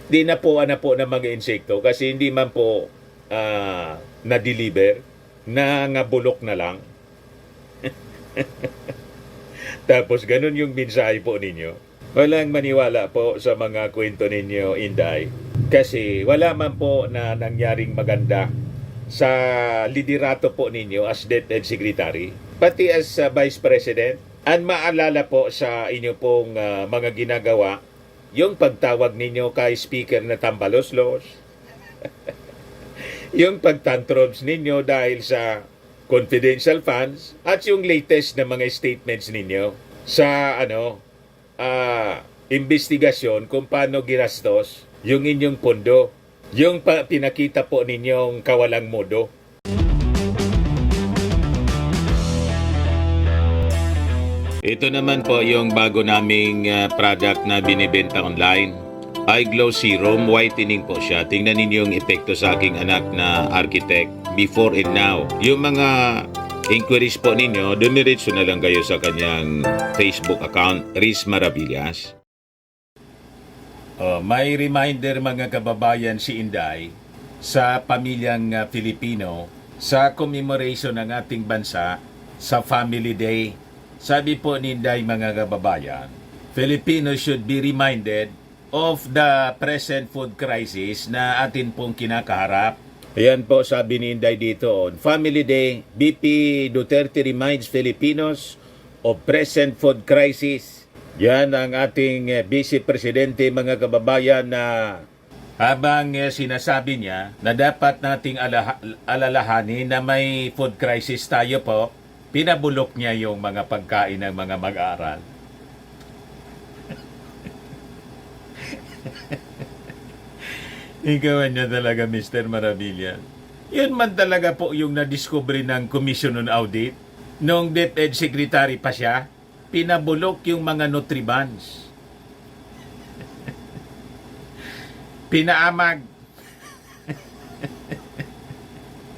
Di na po ng mga insekto kasi hindi man po na-deliver, na nga bulok na lang. Tapos ganun yung mensahe po ninyo. Walang maniwala po sa mga kwento ninyo, Inday. Kasi wala man po na nangyaring maganda sa liderato po ninyo as DepEd Secretary, pati as Vice President. Ang maalala po sa inyo pong mga ginagawa, yung pagtawag ninyo kay Speaker na tambaloslos, yung pagtantrums ninyo dahil sa confidential funds, at yung latest na mga statements ninyo sa investigasyon kung paano ginastos yung inyong pondo, yung pinakita po ninyong kawalang modo. Ito naman po yung bago naming product na binibenta online. iGlow Serum Whitening po siya. Tingnan ninyo yung epekto sa aking anak na architect before and now. Yung mga inquiries po ninyo, dumiretso na lang kayo sa kanyang Facebook account, Riz Maravillas. May reminder mga kababayan si Inday sa pamilyang Filipino sa commemoration ng ating bansa sa Family Day. Sabi po ni Inday mga kababayan, Filipinos should be reminded of the present food crisis na atin pong kinakaharap. Ayan po sabi ni Inday dito, on Family Day, BP Duterte reminds Filipinos of present food crisis. Yan ang ating Vice Presidente mga kababayan na habang sinasabi niya na dapat nating alalahanin na may food crisis tayo po, pinabulok niya yung mga pagkain ng mga mag-aaral. Ikaw niya talaga, Mr. Maravilla. Yun man talaga po yung nadiscovery ng Commission on Audit. Noong DepEd Secretary pa siya, pinabulok yung mga Nutribans. Pinaamag.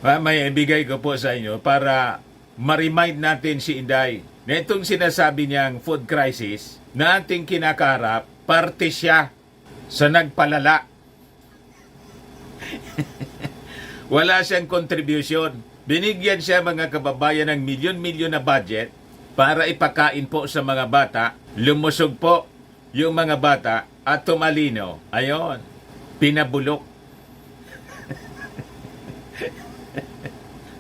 Mamaya ibigay ko po sa inyo para ma-remind natin si Inday na itong sinasabi niyang food crisis na ating kinakaharap, parte siya sa nagpalala. Wala siyang contribution. Binigyan siya mga kababayan ng milyon-milyon na budget para ipakain po sa mga bata. Lumusog po yung mga bata at tumalino. Ayon, pinabulok.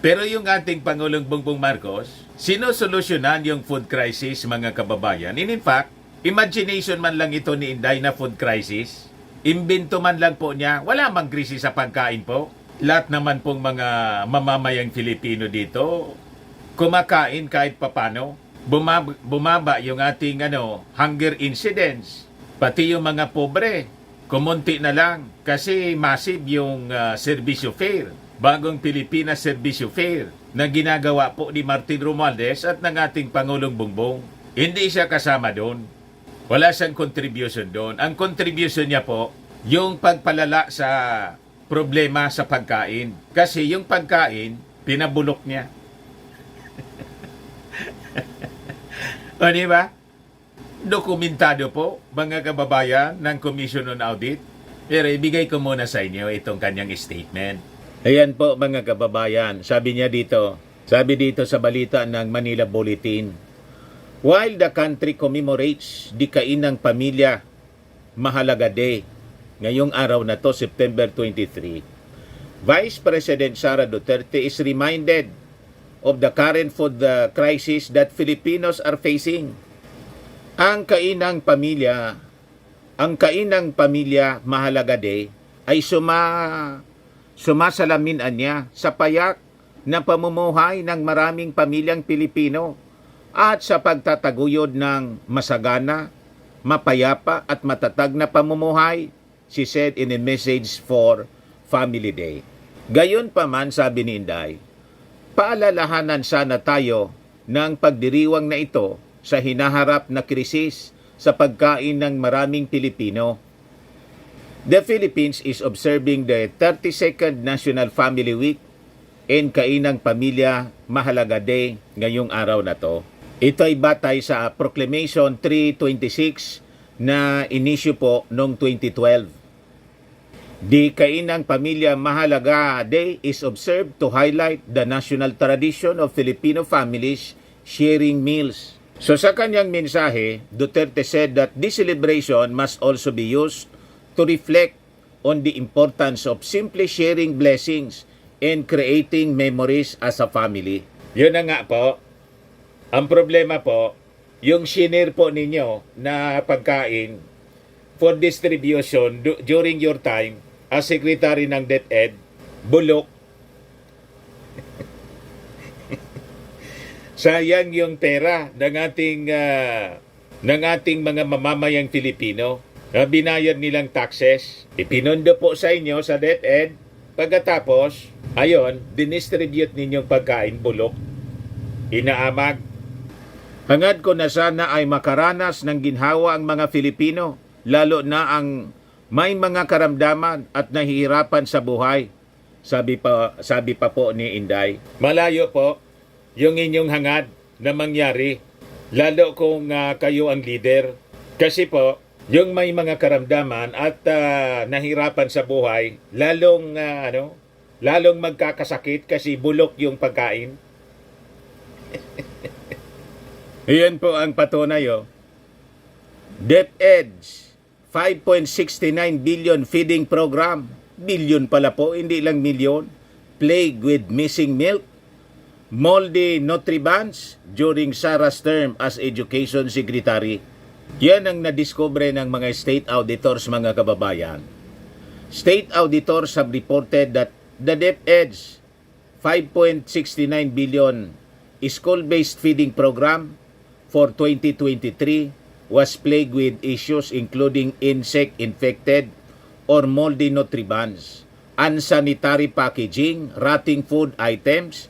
Pero yung ating Pangulong Bongbong Marcos, sinosolusyonan yung food crisis mga kababayan. In fact, imagination man lang ito ni Inday na food crisis. Imbento man lang po niya. Wala mang krisis sa pagkain po. Lahat naman pong mga mamamayang Filipino dito, kumakain kahit papano. Bumaba yung ating hunger incidence. Pati yung mga pobre, kumunti na lang kasi massive yung servisyo fare. Bagong Pilipinas Servisyo Fare na ginagawa po ni Martin Romualdez at ng ating Pangulong Bongbong. Hindi siya kasama doon. Wala siyang contribution doon. Ang contribution niya po, yung pagpalala sa problema sa pagkain. Kasi yung pagkain, pinabulok niya. O diba? Dokumentado po, mga kababayan ng Commission on Audit. Pero ibigay ko muna sa inyo itong kanyang statement. Ayan po mga kababayan, sabi dito sa balita ng Manila Bulletin, while the country commemorates Dikainang Pamilya Mahalaga Day, ngayong araw na to, September 23, Vice President Sara Duterte is reminded of the current food crisis that Filipinos are facing. Ang Kainang Pamilya Mahalaga Day ay sumasalamin niya sa payak na pamumuhay ng maraming pamilyang Pilipino at sa pagtataguyod ng masagana, mapayapa at matatag na pamumuhay, she said in a message for Family Day. Gayon pa man, sabi ni Inday, paalalahanan sana tayo ng pagdiriwang na ito sa hinaharap na krisis sa pagkain ng maraming Pilipino. The Philippines is observing the 32nd National Family Week and Kainang Pamilya Mahalaga Day ngayong araw na to. Ito ay batay sa Proclamation 326 na inisyu po noong 2012. Di Kainang Pamilya Mahalaga Day is observed to highlight the national tradition of Filipino families sharing meals. So sa kanyang mensahe, Duterte said that this celebration must also be used to reflect on the importance of simply sharing blessings and creating memories as a family. Yun na nga po. Ang problema po, yung shinare po ninyo na pagkain for distribution during your time as secretary ng DepEd, bulok. Sayang yung pera ng ating mga mamamayang Pilipino na binayad nilang taxes. Ipinundo po sa inyo sa DepEd. Pagkatapos, ayon, dinistribute ninyong pagkain bulok. Inaamag. Hangad ko na sana ay makaranas ng ginhawa ang mga Filipino, lalo na ang may mga karamdaman at nahihirapan sa buhay. Sabi pa po ni Inday. Malayo po yung inyong hangad na mangyari, lalo kung kayo ang leader. Kasi po, yung may mga karamdaman at nahirapan sa buhay, lalong magkakasakit kasi bulok yung pagkain. Iyan po ang patunay. DepEd's 5.69 billion feeding program. Billion pala po, hindi lang milyon. Plagued with missing milk, moldy nutrients during Sara's term as Education Secretary. Yan ang nadiskubre ng mga state auditors, mga kababayan. State auditors have reported that the DepEd's 5.69 billion school-based feeding program for 2023 was plagued with issues including insect-infected or moldy nutrients, unsanitary packaging, rotting food items,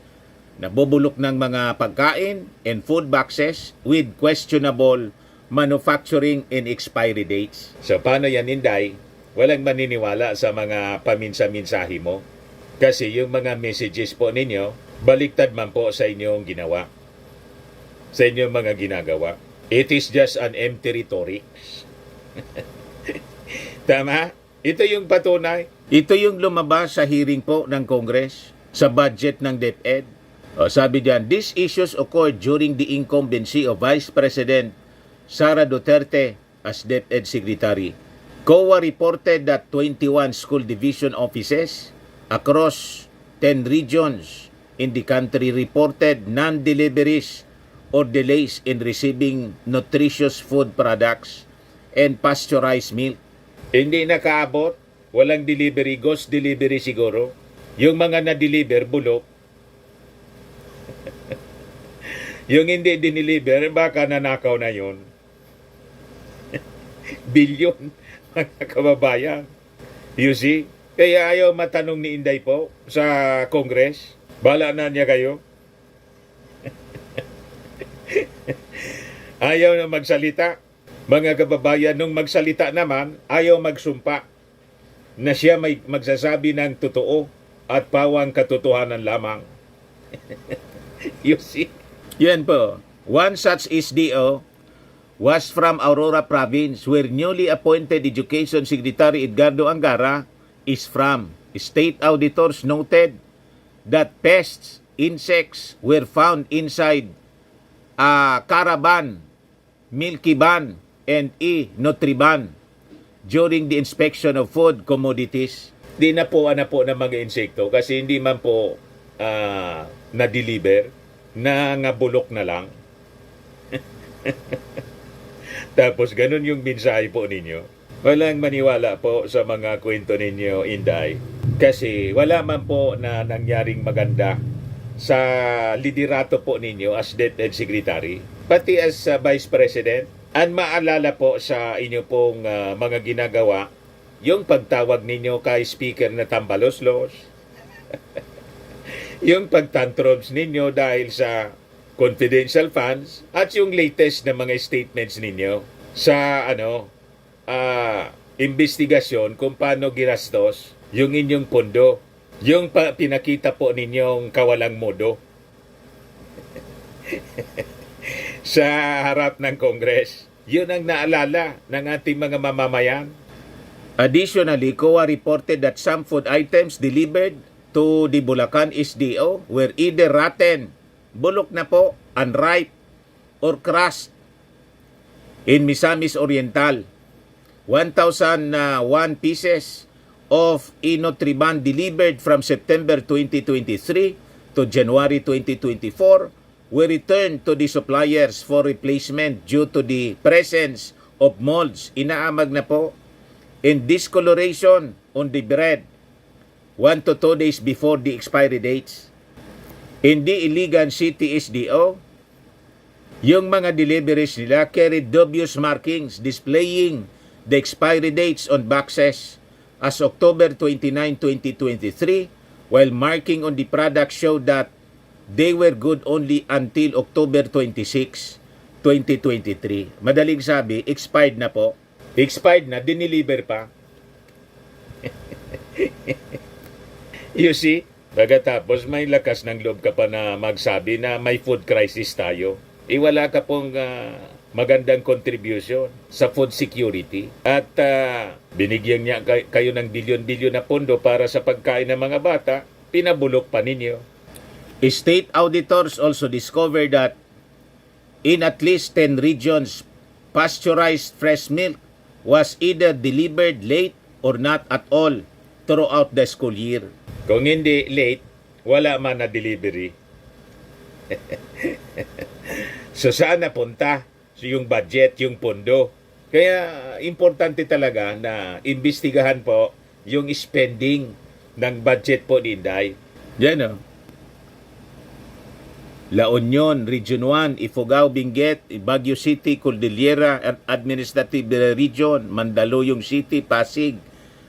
nabubulok ng mga pagkain and food boxes with questionable manufacturing and expiry dates. So paano yan, Inday? Walang maniniwala sa mga paminsa-minsahi mo. Kasi yung mga messages po ninyo, baliktad man po sa inyong ginawa. Sa inyong mga ginagawa. It is just an empty rhetoric. Tama? Ito yung patunay. Ito yung lumabas sa hearing po ng Congress sa budget ng DepEd. Sabi diyan, these issues occurred during the incumbency of Vice President Sara Duterte as DepEd Secretary. COA reported that 21 school division offices across 10 regions in the country reported non-deliveries or delays in receiving nutritious food products and pasteurized milk. Hindi nakaabot, walang delivery, ghost delivery siguro. Yung mga na-deliver, bulok. Yung hindi dineliver, baka nanakaw na yun. Bilyon, mga kababayan. You see? Kaya ayaw matanong ni Inday po sa Congress. Bala na niya kayo. Ayaw na magsalita. Mga kababayan, nung magsalita naman, ayaw magsumpa na siya may magsasabi ng totoo at pawang katotohanan lamang. You see? Yan po. One such SDO was from Aurora Province where newly appointed Education Secretary Edgardo Angara is from. State auditors noted that pests, insects were found inside a caravan, milky ban, and Nutriban during the inspection of food commodities. Di na po ng mga insekto kasi hindi man po na-deliver, nangabulok na lang. Tapos ganun yung mensahe po ninyo. Walang maniwala po sa mga kwento ninyo, Inday. Kasi wala man po na nangyaring maganda sa liderato po ninyo as DepEd Secretary, pati as Vice President. Ang maalala po sa inyo pong mga ginagawa, yung pagtawag ninyo kay Speaker na tambaloslos, yung pagtantrums ninyo dahil sa confidential funds, at yung latest na mga statements ninyo sa investigasyon kung paano ginastos yung inyong pondo, yung pinakita po ninyong kawalang modo sa harap ng Congress. Yun ang naalala ng ating mga mamamayan. Additionally, COA reported that some food items delivered to the Bulacan SDO were either rotten, bulok na po, unripe, or crushed. In Misamis Oriental, 1,001 pieces of Inotriban delivered from September 2023 to January 2024 were returned to the suppliers for replacement due to the presence of molds. Inaamag na po, and discoloration on the bread 1 to 2 days before the expiry dates. In the Iligan City SDO, yung mga deliveries nila carried dubious markings displaying the expiry dates on boxes as October 29, 2023, while marking on the product showed that they were good only until October 26, 2023. Madaling sabi, expired na po. Expired na, dineliver pa. You see? Pagkatapos may lakas ng loob ka pa na magsabi na may food crisis tayo. Wala ka pong magandang contribution sa food security. At binigyan niya kayo ng bilyon-bilyon na pondo para sa pagkain ng mga bata, pinabulok pa ninyo. State auditors also discovered that in at least 10 regions, pasteurized fresh milk was either delivered late or not at all throughout the school year. Kung hindi late, wala man na delivery. So saan napunta? So yung budget, yung pondo. Kaya importante talaga na imbestigahan po yung spending ng budget po ni Inday. Yan o. La Union, Region 1, Ifugao, Benguet, Baguio City, Cordillera Administrative Region, Mandaluyong City, Pasig,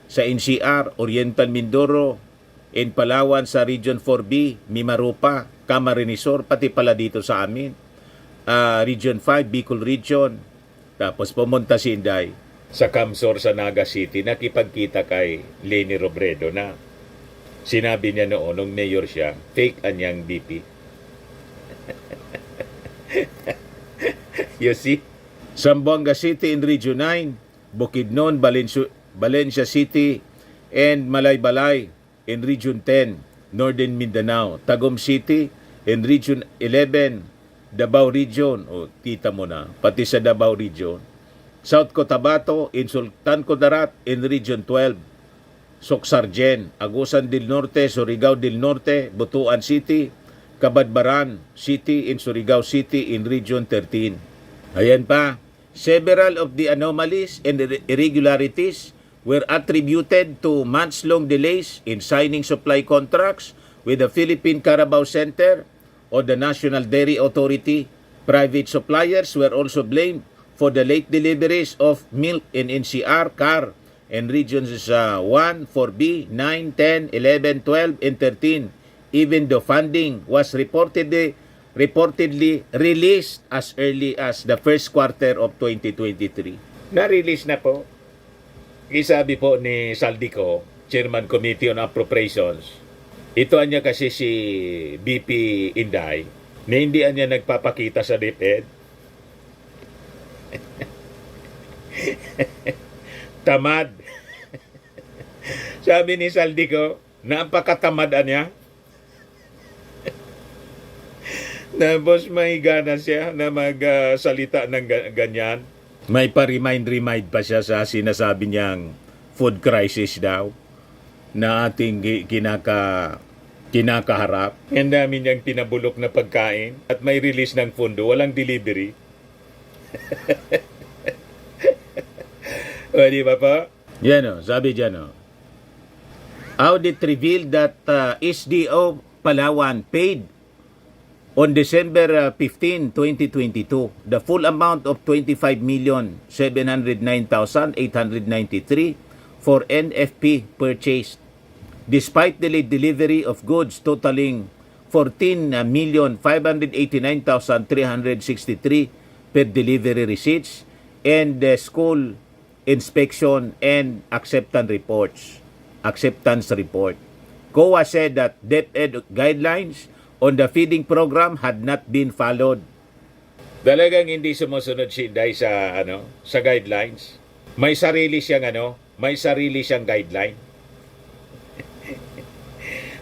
sa NCR, Oriental Mindoro, in Palawan sa Region 4B, Mimaropa, Camarines Sur, pati pala dito sa amin. Region 5, Bicol Region, tapos pumunta si Inday sa Camsor sa Naga City, nakipagkita kay Leni Robredo na sinabi niya noon, nung mayor siya, fake anyang BP. You see? Zamboanga City in Region 9, Bukidnon, Valencia City, and Malaybalay in Region 10, Northern Mindanao. Tagum City in Region 11, Davao Region. O, kita mo na, pati sa Davao Region. South Cotabato in Sultan Kudarat in Region 12, Socsargen, Agusan del Norte, Surigao del Norte, Butuan City, Cabadbaran City in Surigao City in Region 13. Ayan pa, several of the anomalies and irregularities were attributed to months-long delays in signing supply contracts with the Philippine Carabao Center or the National Dairy Authority. Private suppliers were also blamed for the late deliveries of milk in NCR, CAR, and regions 1, 4B, 9, 10, 11, 12, and 13. Even though funding was reportedly released as early as the first quarter of 2023. Na-release na po. Isabi po ni Saldico, Chairman Committee on Appropriations, ito niya kasi si BP Inday, na hindi niya nagpapakita sa DepEd. Tamad. Sabi ni Saldico, napakatamad niya. Na boss, may gana siya na magsalita ng ganyan. May pa-remind pa siya sa sinasabi niyang food crisis daw na ating kinakaharap. Ang dami niyang pinabulok na pagkain at may release ng pondo, walang delivery. O, di ba po? Yan o, sabi dyan o. Audit revealed that SDO Palawan paid on December 15, 2022, the full amount of 25,709,893 for NFP purchased, despite the late delivery of goods totaling 14,589,363 per delivery receipts and school inspection and acceptance report. COA said that DepEd guidelines on the feeding program had not been followed. Talagang hindi sumusunod si Inday sa sa guidelines. May sarili siyang may sarili siyang guideline.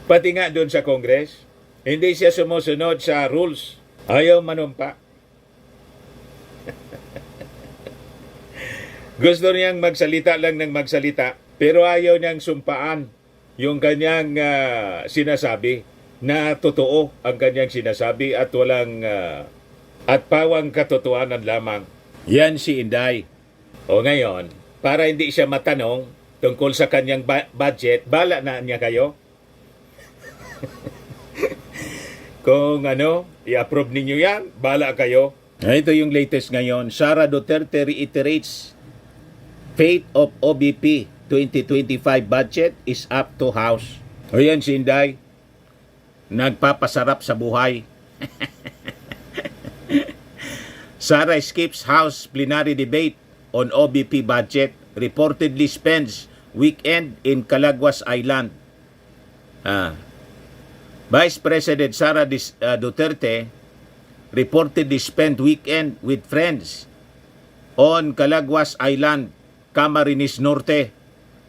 Pati nga doon sa Congress, hindi siya sumusunod sa rules. Ayaw manumpa. Gusto niyang magsalita lang ng magsalita, pero ayaw niyang sumpaan yung kanyang sinasabi na totoo ang kanyang sinasabi at walang at pawang katotohanan lamang. Yan si Inday. O ngayon, para hindi siya matanong tungkol sa kanyang budget, bala na niya kayo. Kung i-approve ninyo yan, bala kayo. Ito yung latest ngayon. Sara Duterte reiterates fate of OBP 2025 budget is up to House. O yan si Inday, nagpapasarap sa buhay. Sara skips House plenary debate on OBP budget, reportedly spends weekend in Calaguas Island. Vice President Sara Duterte reportedly spent weekend with friends on Calaguas Island, Camarines Norte,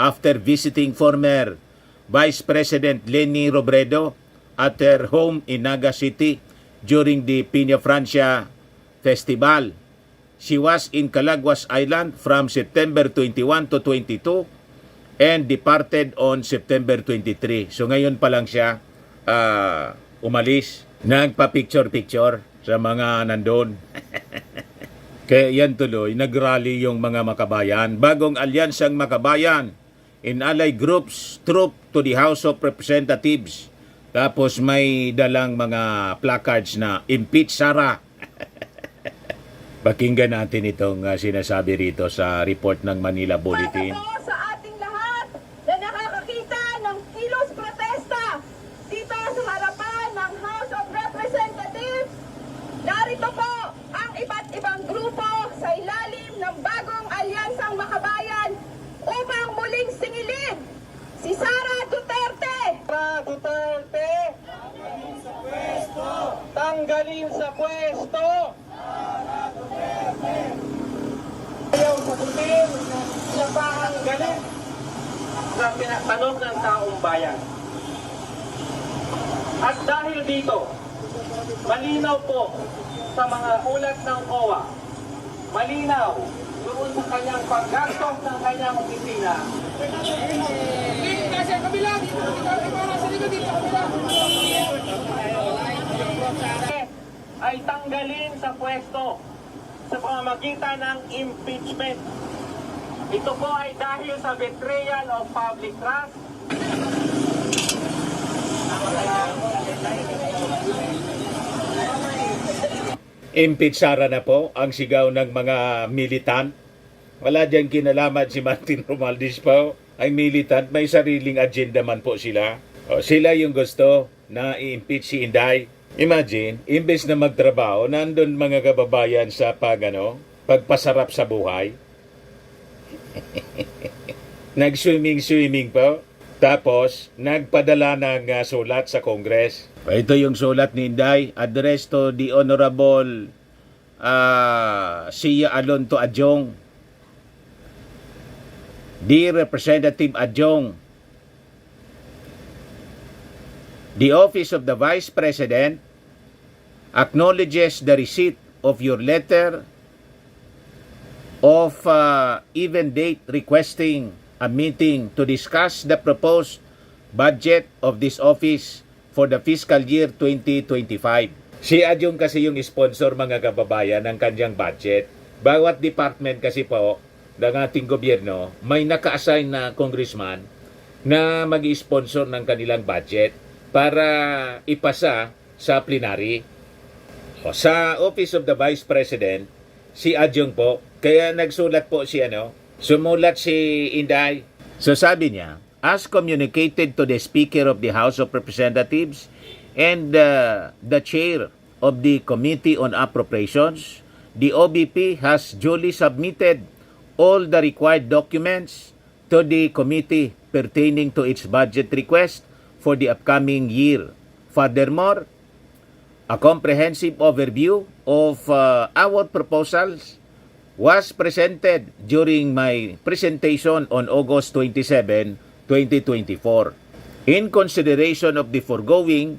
after visiting former Vice President Leni Robredo at her home in Naga City during the Piña Francia Festival. She was in Calaguas Island from September 21 to 22 and departed on September 23. So ngayon pa lang siya umalis. Nagpa-picture-picture sa mga nandun. Kaya yan tuloy, nagrally yung mga makabayan. Bagong alyansang makabayan in allied groups troop to the House of Representatives. Tapos may dalang mga placards na impeach Sara. Pakinggan natin itong sinasabi rito sa report ng Manila Bulletin. Para po sa ating lahat na nakakakita ng kilos protesta dito sa harapan ng House of Representatives, narito po ang iba't ibang grupo sa ilalim ng bagong alyansang makabayan upang muling singilin si Sara Duterte. Sara Duterte, tanggalin sa pwesto! Tanggalin sa pwesto! Ayaw sagutin na siya pa ang galit sa tinatanong ng taong bayan. At dahil dito, malinaw po sa mga ulat ng COA, malinaw doon sa kanyang paggastos ng kanyang opisina, ay tanggalin sa pwesto sa pamamagitan ng impeachment. Ito po ay dahil sa betrayal of public trust. Impeach Sara na po ang sigaw ng mga militant. Wala diyang kinalaman si Martin Romualdez po. Ay militant, may sariling agenda man po sila. Sila yung gusto na i-impeach si Inday. Imagine, imbes na magtrabaho, nandun mga kababayan sa pagpasarap sa buhay. Nag-swimming po. Tapos, nagpadala ng sulat sa Congress. Ito yung sulat ni Inday, address to the Honorable Sia Alonto Adjong. Dear Representative Adjong, the Office of the Vice President acknowledges the receipt of your letter of even date requesting a meeting to discuss the proposed budget of this office for the fiscal year 2025. Si Adjong kasi yung sponsor mga kababayan ng kanyang budget. Bawat department kasi po ng ating gobyerno may naka-assign na congressman na mag-sponsor ng kanilang budget para ipasa sa plenary. Sa Office of the Vice President, si Adjong po, kaya nagsulat po sumulat si Inday. So sabi niya, as communicated to the Speaker of the House of Representatives and the Chair of the Committee on Appropriations, the OBP has duly submitted all the required documents to the committee pertaining to its budget request for the upcoming year. Furthermore, a comprehensive overview of our proposals was presented during my presentation on August 27, 2024. In consideration of the foregoing,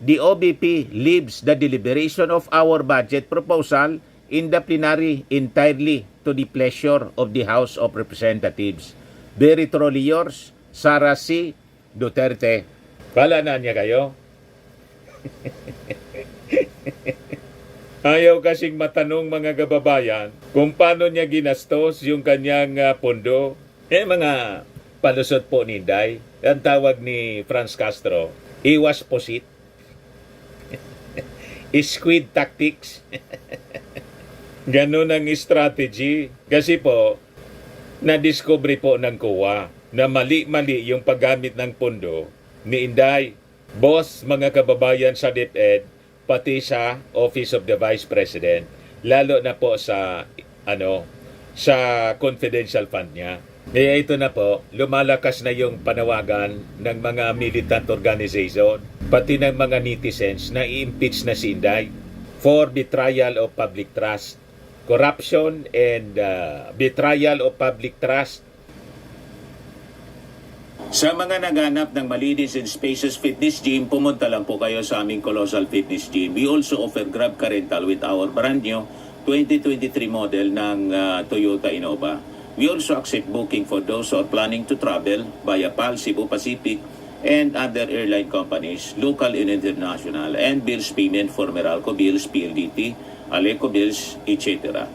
the OBP leaves the deliberation of our budget proposal in the plenary entirely to the pleasure of the House of Representatives. Very truly yours, Sara C. Duterte. Palanan niya kayo? Ayaw kasing matanong mga kababayan kung paano niya ginastos yung kanyang pondo. Mga palusot po ni Inday, ang tawag ni Franz Castro, iwas posit. Squid tactics. Ganun ang strategy. Kasi po, na-discover po ng COA na mali-mali yung paggamit ng pondo ni Inday. Boss, mga kababayan sa DepEd, pati sa Office of the Vice President, lalo na po sa sa confidential fund niya. Kaya ito na po, lumalakas na yung panawagan ng mga militant organization, pati ng mga netizens na i-impeach na si Inday for betrayal of public trust, corruption and betrayal of public trust. Sa mga naghanap ng malinis and spacious fitness gym, pumunta lang po kayo sa aming Colossal Fitness Gym. We also offer Grab Car Rental with our brand new 2023 model ng Toyota Innova. We also accept booking for those who are planning to travel via PAL, Cebu Pacific, and other airline companies, local and international, and bills payment for Meralco Bills, PLDT, Aleco Bills, etc.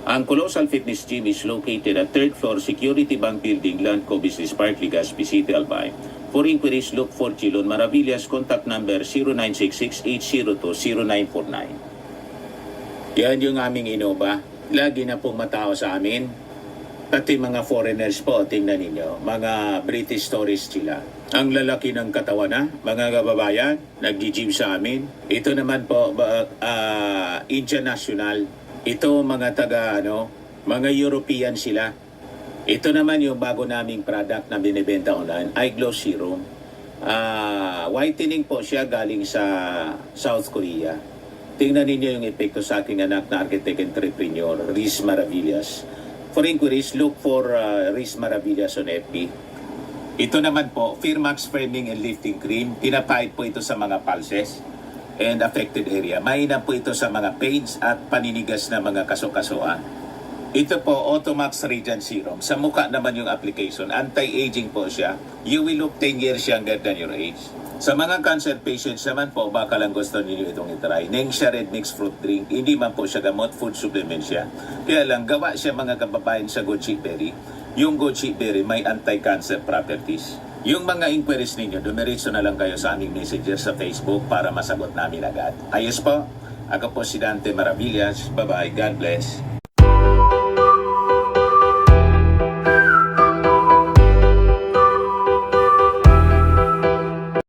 Ang Colossal Fitness Gym is located at 3rd floor Security Bank Building, Landco Business Park, Legazpi City, Albay. For inquiries, look for Chilon Maravillas. Contact number 0966-802-0949. Yan yung aming Innova. Lagi na pong matao sa amin. Pati mga foreigners po, tingnan ninyo. Mga British tourists sila. Ang lalaki ng katawan na, mga kababayan, nag-gym sa amin. Ito naman po, Indian National. Ito mga mga European sila. Ito naman yung bago naming product na binibenta online, Eye Glow Serum. Whitening po siya galing sa South Korea. Tingnan ninyo yung epekto sa aking anak na architect entrepreneur, Riz Maravillas. For inquiries, look for Riz Maravillas on FB. Ito naman po, Firmax Framing and Lifting Cream. Pinapahid po ito sa mga pulses and affected area. Mainam po ito sa mga pains at paninigas na mga kasukasuan. Ito po, Automax Radiant Serum. Sa mukha naman yung application. Anti-aging po siya. You will look 10 years younger than your age. Sa mga cancer patients naman po, baka lang gusto niyo itong itry. Nengxia Red Mix Fruit Drink. Hindi man po siya gamot, food supplement siya. Kaya lang, gawa siya mga kababayan sa goji berry. Yung goji berry may anti-cancer properties. Yung mga inquiries ninyo, dumiretso na lang kayo sa aming messenger sa Facebook para masagot namin agad. Ayos po, ako po si Dante Maravillas. Bye-bye. God bless.